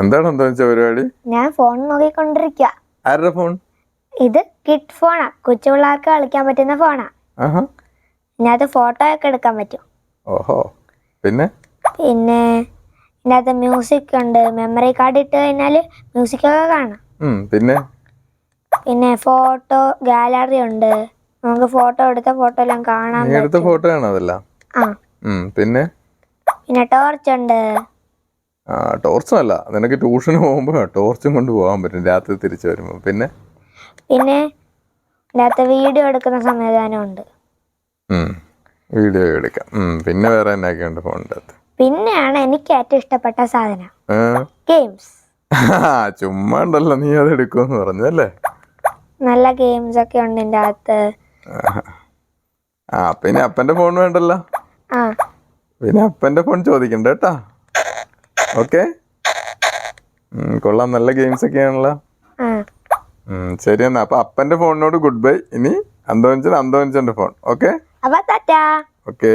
എന്താണ് എന്താ വെച്ച പരിപാടി? ഞാൻ ഫോൺ നോക്കിക്കൊണ്ടിരിക്കുക. ആരുടെ ഫോൺ? ഇത് കിഡ് ഫോണാ, കൊച്ചു പിള്ളേർക്ക് കളിക്കാൻ പറ്റുന്ന ഫോണാ. ഇതിനകത്ത് ഫോട്ടോ ഒക്കെ എടുക്കാൻ പറ്റും. ഓഹോ. പിന്നെ ഇതിനകത്ത് മ്യൂസിക് ഉണ്ട്. മെമ്മറി കാർഡ് ഇട്ട് കഴിഞ്ഞാല് മ്യൂസിക് ഒക്കെ കാണാം. പിന്നെ ഫോട്ടോ ഗാലറി ഉണ്ട്. നമുക്ക് ഫോട്ടോ എടുത്ത ഫോട്ടോ എല്ലാം കാണാൻ പറ്റും. ഫോട്ടോ ആണോ അതെല്ലാം? പിന്നെ ടോർച്ച് ഉണ്ട്. ടോർച്ചല്ല, നിനക്ക് ട്യൂഷന് പോകുമ്പോ ടോർച്ചും കൊണ്ട് പോകാൻ പറ്റും രാത്രി തിരിച്ചു വരുമ്പോ. പിന്നെ ഇതിനകത്ത് വീഡിയോ എടുക്കുന്ന സംവിധാനം ഉണ്ട്. വീഡിയോ എടുക്കാം. പിന്നെ വേറെ എന്നൊക്കെയുണ്ട് ഫോണിന്റെ അകത്ത്? പിന്നെയാണ് എനിക്ക് ഏറ്റവും ഇഷ്ടപ്പെട്ട സാധനം, ഗെയിംസ്. ചുമ്മാ ഉണ്ടല്ലോ, നീ അത് എടുക്കുമെന്ന് പറഞ്ഞല്ലേ? നല്ല ഗെയിംസ് ഒക്കെ ഉണ്ട് ഇതിന്റെ അകത്ത്. പിന്നെ അപ്പന്റെ ഫോൺ വേണ്ടല്ലോ? പിന്നെ അപ്പന്റെ ഫോൺ ചോദിക്കണ്ട കേട്ടാ. ഓക്കെ, കൊള്ളാം, നല്ല ഗെയിംസ് ഒക്കെയാണല്ലോ. ശരി എന്നാ. അപ്പൊ അപ്പന്റെ ഫോണിനോട് ഗുഡ് ബൈ. ഇനി അന്തോഞ്ചന്റെ ഫോൺ. ഓക്കെ. ഓക്കെ.